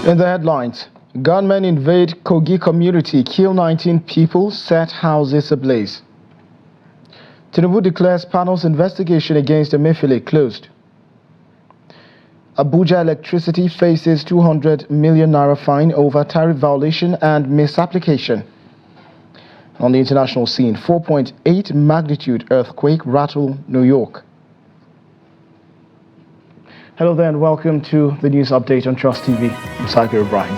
In the headlines, gunmen invade Kogi community, kill 19 people, set houses ablaze. Tinubu declares panel's investigation against Emefiele closed. Abuja electricity faces 200 million naira fine over tariff violation and misapplication. On the international scene, 4.8 magnitude earthquake rattled New York. Hello there and welcome to the news update on Trust TV. I'm Sagar Ibrahim.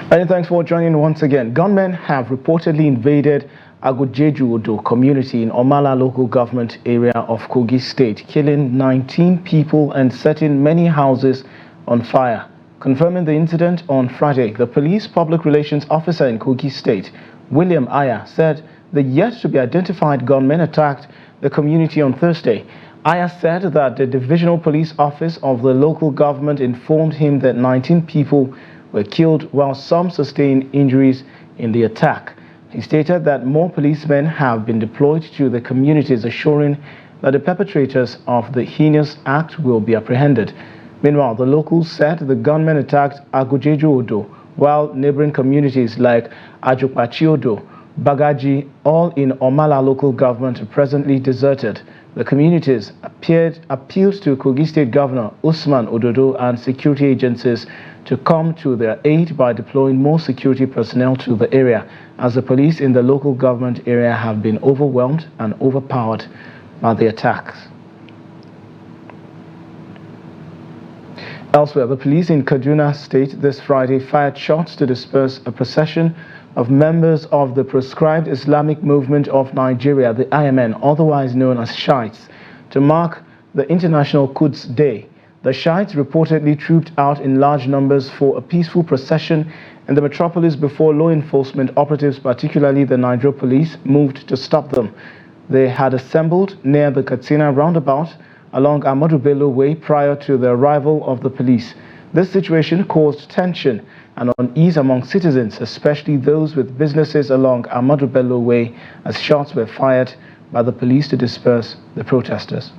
Many thanks for joining once again. Gunmen have reportedly invaded Agujeju community in Omala local government area of Kogi State, killing 19 people and setting many houses on fire. Confirming the incident on Friday, the police public relations officer in Kogi State, William Aya, said the yet-to-be-identified gunmen attacked the community on Thursday. Aya said that the divisional police office of the local government informed him that 19 people were killed while some sustained injuries in the attack. He stated that more policemen have been deployed to the communities, assuring that the perpetrators of the heinous act will be apprehended. Meanwhile, the locals said the gunmen attacked Agujeju, while neighboring communities like Ajokpachiodo, Magaji, all in Omala local government, are presently deserted. The communities appealed to Kogi State Governor Usman Ododo and security agencies to come to their aid by deploying more security personnel to the area, as the police in the local government area have been overwhelmed and overpowered by the attacks. Elsewhere, the police in Kaduna State this Friday fired shots to disperse a procession of members of the proscribed Islamic movement of Nigeria, the IMN, otherwise known as Shiites, to mark the International Quds Day. The Shiites reportedly trooped out in large numbers for a peaceful procession in the metropolis before law enforcement operatives, particularly the Nigeria police, moved to stop them. They had assembled near the Katsina roundabout along Ahmadu Bello Way prior to the arrival of the police. This situation caused tension and unease among citizens, especially those with businesses along Ahmadu Bello Way, as shots were fired by the police to disperse the protesters.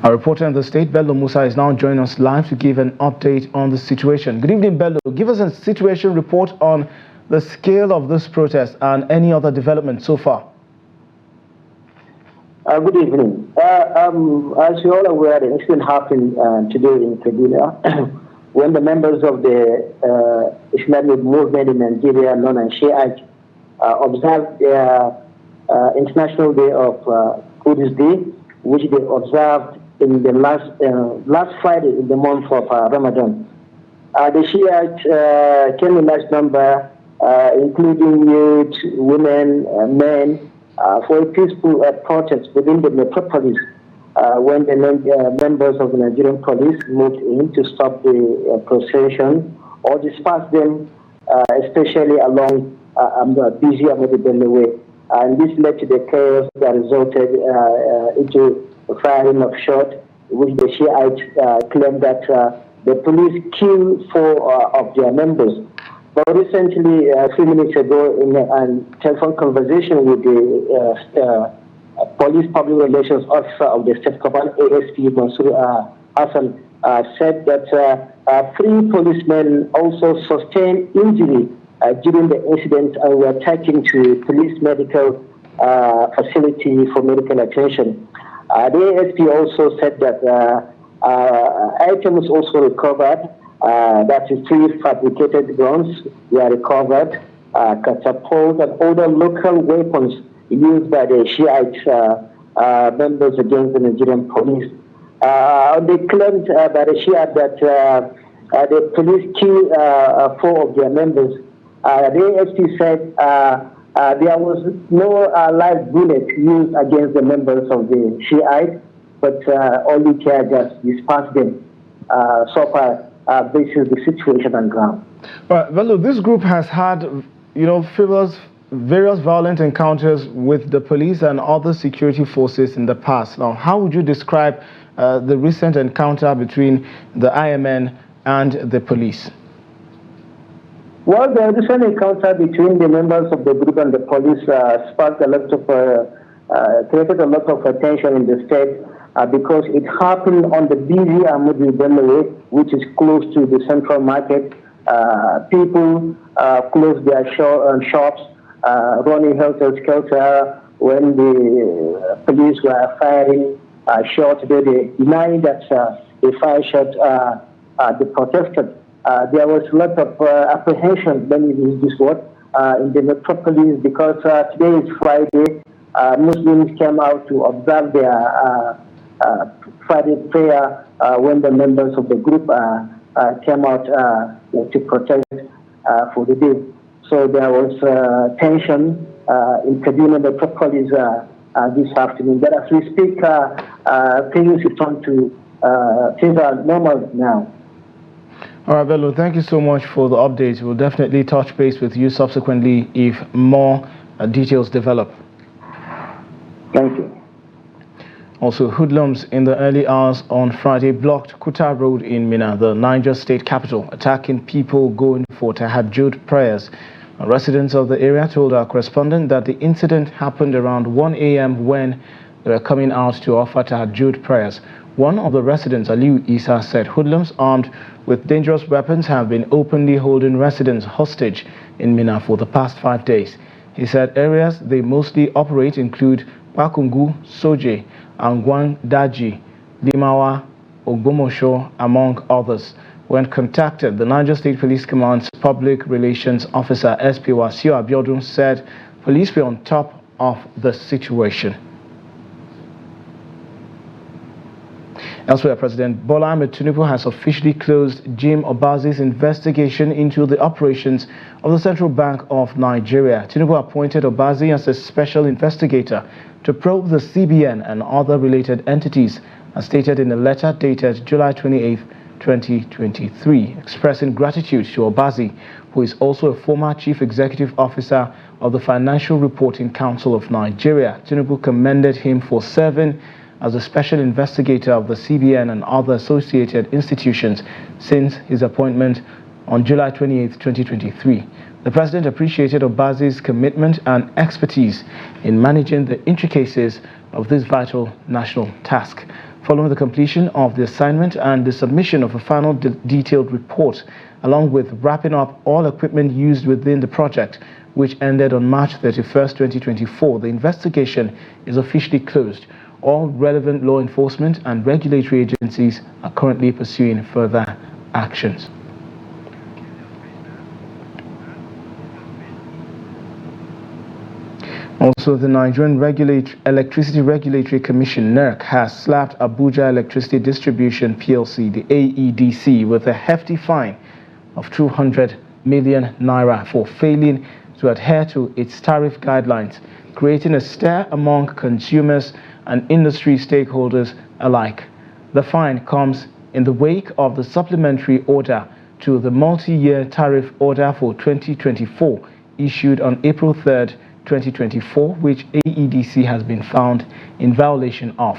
Our reporter in the state, Bello Musa, is now joining us live to give an update on the situation. Good evening, Bello. Give us a situation report on the scale of this protest and any other development so far. Good evening. As you're all aware, the incident happened today in Kaduna when the members of the Islamic movement in Nigeria, known as Shiite, observed their International Day of Quds Day, which they observed in the last Friday in the month of Ramadan. The Shiites came in large number, including youth, women, men, for a peaceful protest within the metropolis when the members of the Nigerian police moved in to stop the procession or disperse them, especially along the busy Ahmadu Bello Way. And this led to the chaos that resulted into the firing of shots, which the Shiites claimed that the police killed 4 of their members. But recently, a few minutes ago, in a telephone conversation with the police public relations officer of the state command, ASP Mansour Hassan, said that 3 policemen also sustained injury during the incident and were taken to police medical facility for medical attention. The ASP also said that items also recovered. That is 3 fabricated guns were recovered, catapults and other local weapons used by the Shiite members against the Nigerian police. They claimed by the Shiite that the police killed 4 of their members. The ASP said there was no live bullet used against the members of the Shiite, but only tear gas dispersed them. So far, this is the situation on ground. Well, this group has had, fevers various violent encounters with the police and other security forces in the past. Now, how would you describe the recent encounter between the IMN and the police? Well, the recent encounter between the members of the group and the police sparked a lot of, created a lot of attention in the state because it happened on the busy Ahmadu Bello Way, which is close to the central market. People closed their shops, running helter-skelter when the police were firing shots. They denied that they fired shots the protesters. There was a lot of apprehension, let me use this word, in the metropolis because today is Friday. Muslims came out to observe their Friday prayer when the members of the group came out to protest for the day. So there was tension in Kaduna metropolis this afternoon. But as we speak, things are normal now. All right, Bello, thank you so much for the updates. We'll definitely touch base with you subsequently if more details develop. Thank you. Also, hoodlums in the early hours on Friday blocked Kuta Road in Mina, the Niger state capital, attacking people going for Tahajjud prayers. Residents of the area told our correspondent that the incident happened around 1 a.m. when they were coming out to offer Tahajjud prayers. One of the residents, Aliu Isa, said hoodlums armed with dangerous weapons have been openly holding residents hostage in Mina for the past 5 days. He said areas they mostly operate include Pakungu, Soje, Angwan Daji, Limawa, Ogbomosho, among others. When contacted, the Niger State Police Command's Public Relations Officer SP Wasio Abiodun said police were on top of the situation. Elsewhere, President Bola Ahmed Tinubu has officially closed Jim Obazi's investigation into the operations of the Central Bank of Nigeria. Tinubu appointed Obazi as a special investigator to probe the CBN and other related entities, as stated in a letter dated July 28, 2023, expressing gratitude to Obazi, who is also a former Chief Executive Officer of the Financial Reporting Council of Nigeria. Tinubu commended him for serving as a special investigator of the CBN and other associated institutions since his appointment on July 28, 2023. The president appreciated Obazi's commitment and expertise in managing the intricacies of this vital national task. Following the completion of the assignment and the submission of a final detailed report, along with wrapping up all equipment used within the project, which ended on March 31st, 2024, the investigation is officially closed. All relevant law enforcement and regulatory agencies are currently pursuing further actions. Also, the Nigerian Electricity Regulatory Commission, NERC, has slapped Abuja Electricity Distribution PLC, the AEDC, with a hefty fine of 200 million naira for failing to adhere to its tariff guidelines, creating a stir among consumers and industry stakeholders alike. The fine comes in the wake of the supplementary order to the multi-year tariff order for 2024 issued on April 3rd, 2024, which AEDC has been found in violation of.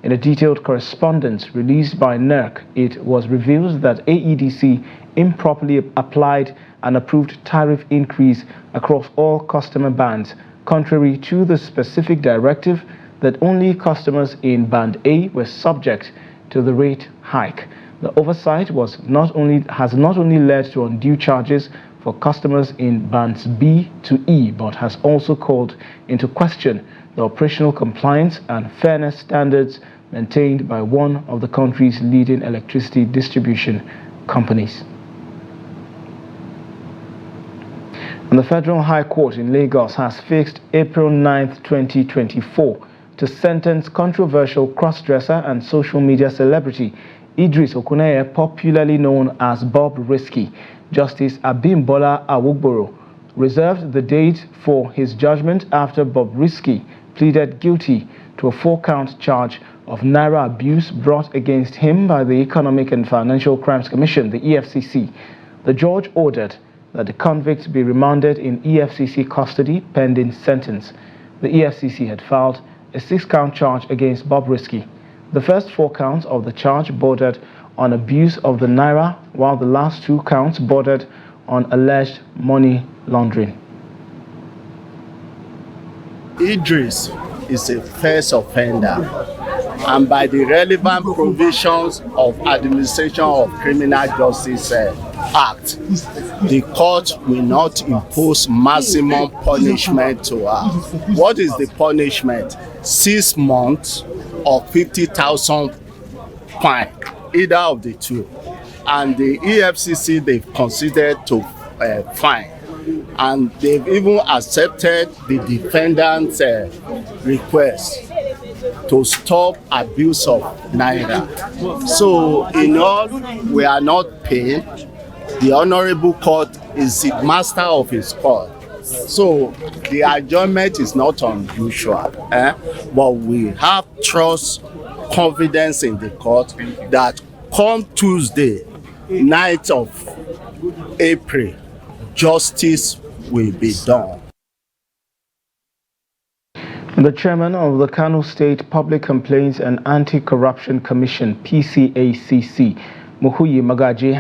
In a detailed correspondence released by NERC, it was revealed that AEDC improperly applied an approved tariff increase across all customer bands, contrary to the specific directive that only customers in Band A were subject to the rate hike. The oversight has not only led to undue charges for customers in Bands B to E, but has also called into question the operational compliance and fairness standards maintained by one of the country's leading electricity distribution companies. And the Federal High Court in Lagos has fixed April 9th, 2024 to sentence controversial cross-dresser and social media celebrity Idris Okuneye, popularly known as Bobriski. Justice Abimbola Awogboro reserved the date for his judgment after Bobriski pleaded guilty to a 4-count charge of naira abuse brought against him by the Economic and Financial Crimes Commission, the EFCC. The judge ordered that the convict be remanded in EFCC custody pending sentence. The EFCC had filed a 6-count charge against Bobriski. The first 4 counts of the charge bordered on abuse of the naira, while the last 2 counts bordered on alleged money laundering. Idris is a first offender, and by the relevant provisions of Administration of Criminal Justice Act, the court will not impose maximum punishment to her. What is the punishment? 6 months or 50,000 fine, either of the two. And the EFCC, they've considered to fine. And they've even accepted the defendant's request to stop abuse of naira. So in all, we are not paying. The Honorable Court is the master of his court. So the adjournment is not unusual, but we have trust, confidence in the court that come Tuesday, 9th of April, justice will be done. The chairman of the Kano State Public Complaints and Anti-Corruption Commission, PCACC, Muhuyi Magaji,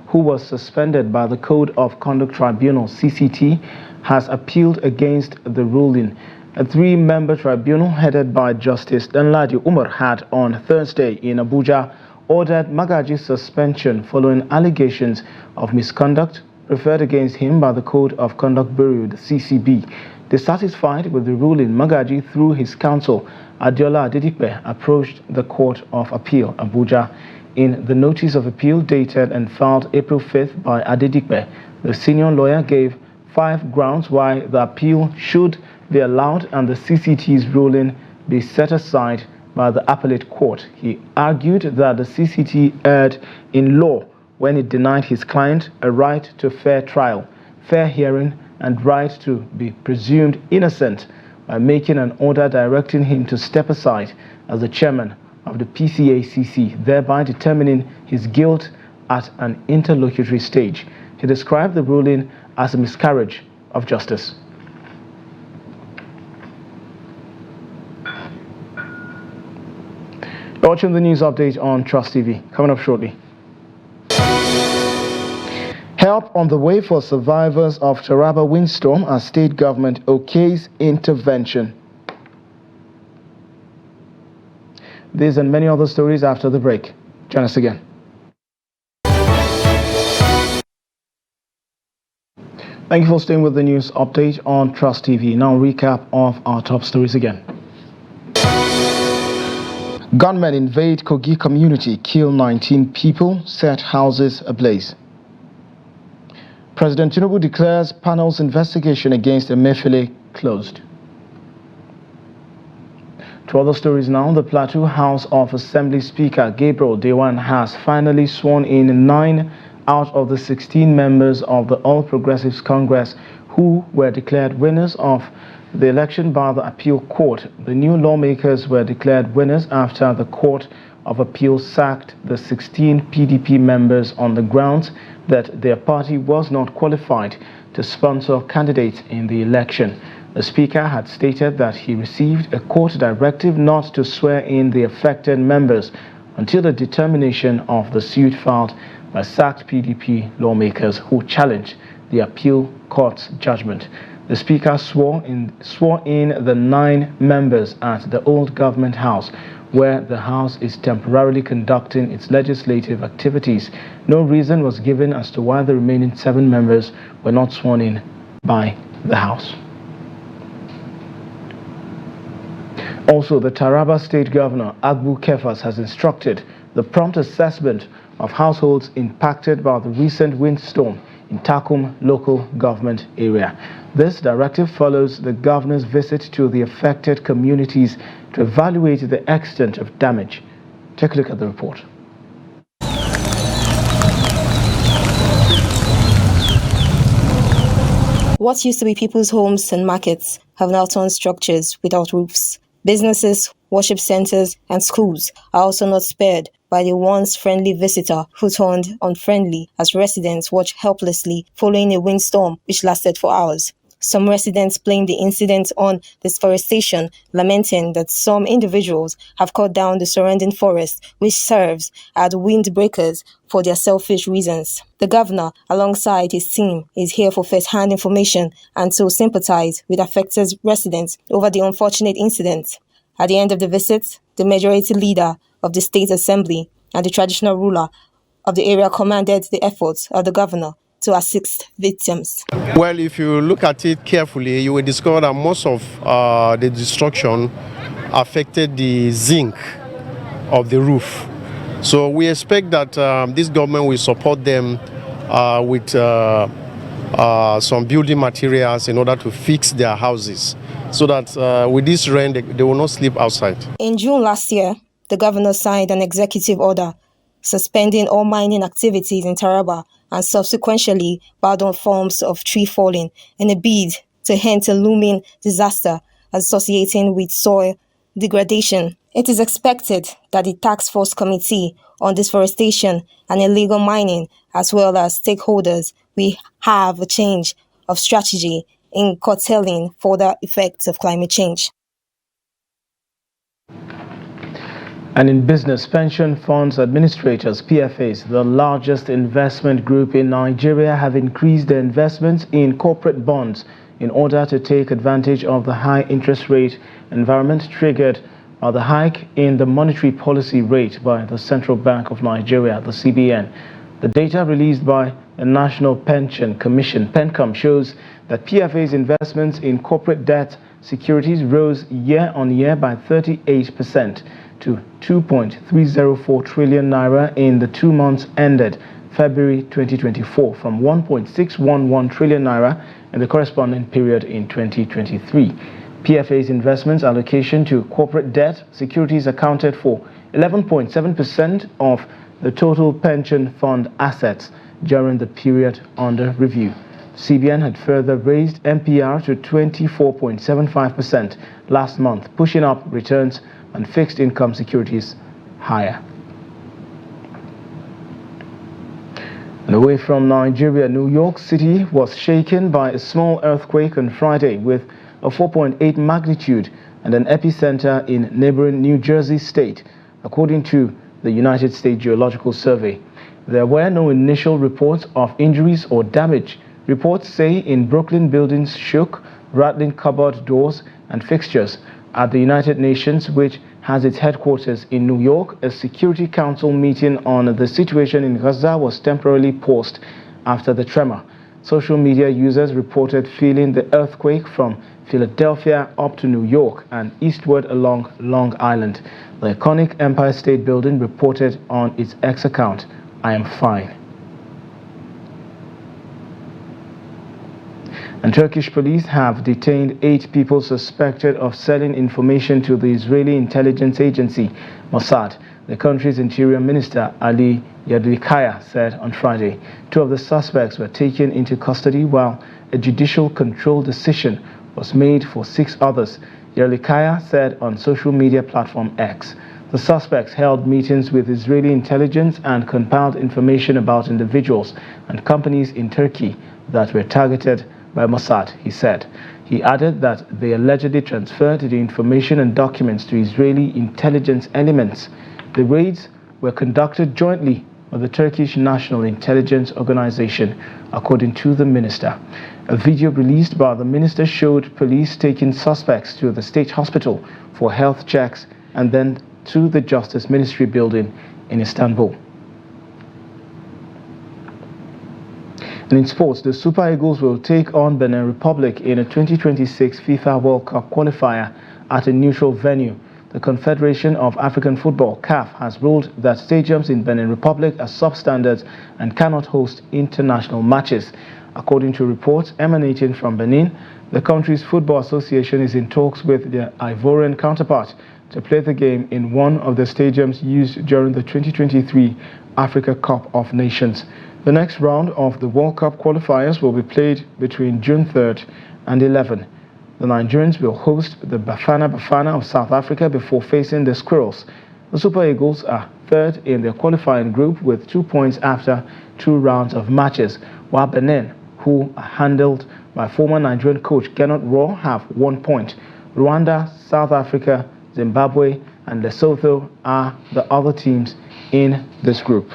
who was suspended by the Code of Conduct Tribunal, CCT, has appealed against the ruling. A 3-member tribunal headed by Justice Danladi Umar had on Thursday in Abuja ordered Magaji's suspension following allegations of misconduct referred against him by the Code of Conduct Bureau, the CCB. Dissatisfied with the ruling, Magaji, through his counsel, Adiola Adedipe, approached the Court of Appeal, Abuja. In the notice of appeal dated and filed April 5th by Adedipe, the senior lawyer gave 5 grounds why the appeal should be allowed and the CCT's ruling be set aside by the appellate court. He argued that the CCT erred in law when it denied his client a right to fair trial, fair hearing, and right to be presumed innocent by making an order directing him to step aside as the chairman of the PCACC, thereby determining his guilt at an interlocutory stage. He described the ruling as a miscarriage of justice. You're watching the news update on Trust TV. Coming up shortly. Help on the way for survivors of Taraba windstorm as state government okays intervention. These and many other stories after the break. Join us again. Thank you for staying with the news update on Trust TV. Now recap of our top stories again. Gunmen invade Kogi community, kill 19 people, set houses ablaze. President Tinubu declares panel's investigation against Emefiele closed. To other stories now, the Plateau House of Assembly Speaker Gabriel Dewan has finally sworn in 9 out of the 16 members of the All Progressives Congress who were declared winners of the election by the appeal court. The new lawmakers were declared winners after the Court of Appeal sacked the 16 PDP members on the grounds that their party was not qualified to sponsor candidates in the election. The Speaker had stated that he received a court directive not to swear in the affected members until the determination of the suit filed by sacked PDP lawmakers who challenged the appeal court's judgment. The Speaker swore in the 9 members at the old government house, where the House is temporarily conducting its legislative activities. No reason was given as to why the remaining 7 members were not sworn in by the House. Also, the Taraba State Governor, Agbu Kefas, has instructed the prompt assessment of households impacted by the recent windstorm in Takum local government area. This directive follows the governor's visit to the affected communities to evaluate the extent of damage. Take a look at the report. What used to be people's homes and markets have now turned structures without roofs. Businesses worship centers, and schools are also not spared by the once friendly visitor who turned unfriendly as residents watch helplessly following a windstorm which lasted for hours. Some residents blame the incident on disforestation, lamenting that some individuals have cut down the surrounding forest, which serves as windbreakers for their selfish reasons. The governor, alongside his team, is here for first-hand information and to sympathize with affected residents over the unfortunate incident. At the end of the visit, the majority leader of the state assembly and the traditional ruler of the area commended the efforts of the governor to assist victims. Well, if you look at it carefully, you will discover that most of the destruction affected the zinc of the roof. So we expect that this government will support them with some building materials in order to fix their houses, so that with this rain, they will not sleep outside. In June last year, the governor signed an executive order suspending all mining activities in Taraba and subsequently barred all forms of tree falling in a bid to end a looming disaster associating with soil degradation. It is expected that the Task Force Committee on Deforestation and Illegal Mining, as well as stakeholders, will have a change of strategy in curtailing further effects of climate change. And in business, pension funds administrators, PFAs, the largest investment group in Nigeria, have increased their investments in corporate bonds in order to take advantage of the high interest rate environment triggered by the hike in the monetary policy rate by the Central Bank of Nigeria, the CBN. The data released by the National Pension Commission, PENCOM, shows that PFA's investments in corporate debt securities rose year-on-year by 38%. to 2.304 trillion naira in the 2 months ended February 2024 from 1.611 trillion naira in the corresponding period in 2023. PFA's investments allocation to corporate debt securities accounted for 11.7% of the total pension fund assets during the period under review. CBN had further raised MPR to 24.75% last month, pushing up returns on fixed income securities higher. And away from Nigeria, New York City was shaken by a small earthquake on Friday with a 4.8 magnitude and an epicenter in neighboring New Jersey state, according to the United States Geological Survey. There were no initial reports of injuries or damage. Reports say in Brooklyn buildings shook, rattling cupboard doors and fixtures. At the United Nations, which has its headquarters in New York, a Security Council meeting on the situation in Gaza was temporarily paused after the tremor. Social media users reported feeling the earthquake from Philadelphia up to New York and eastward along Long Island. The iconic Empire State Building reported on its X account, "I am fine." And Turkish police have detained 8 people suspected of selling information to the Israeli intelligence agency, Mossad. The country's interior minister, Ali Yerlikaya, said on Friday 2 of the suspects were taken into custody while a judicial control decision was made for 6 others. Yerlikaya said on social media platform X. The suspects held meetings with Israeli intelligence and compiled information about individuals and companies in Turkey that were targeted by Mossad, he said. He added that they allegedly transferred the information and documents to Israeli intelligence elements. The raids were conducted jointly with the Turkish National Intelligence Organization, according to the minister. A video released by the minister showed police taking suspects to the state hospital for health checks and then to the Justice Ministry building in Istanbul. And in sports, the Super Eagles will take on Benin Republic in a 2026 FIFA World Cup qualifier at a neutral venue. The Confederation of African Football, CAF, has ruled that stadiums in Benin Republic are substandard and cannot host international matches. According to reports emanating from Benin, the country's football association is in talks with their Ivorian counterpart to play the game in one of the stadiums used during the 2023 Africa Cup of Nations. The next round of the World Cup qualifiers will be played between June 3rd and 11. The Nigerians will host the Bafana Bafana of South Africa before facing the Squirrels. The Super Eagles are third in their qualifying group with 2 points after 2 rounds of matches, while Benin, who are handled by former Nigerian coach Gernot Rohr, have 1 point. Rwanda, South Africa, Zimbabwe and Lesotho are the other teams in this group.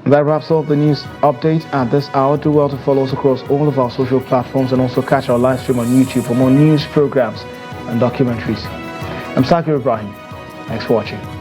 That wraps up the news update at this hour. Do well to follow us across all of our social platforms and also catch our live stream on YouTube for more news programs and documentaries. I'm Sakir Ibrahim. Thanks for watching.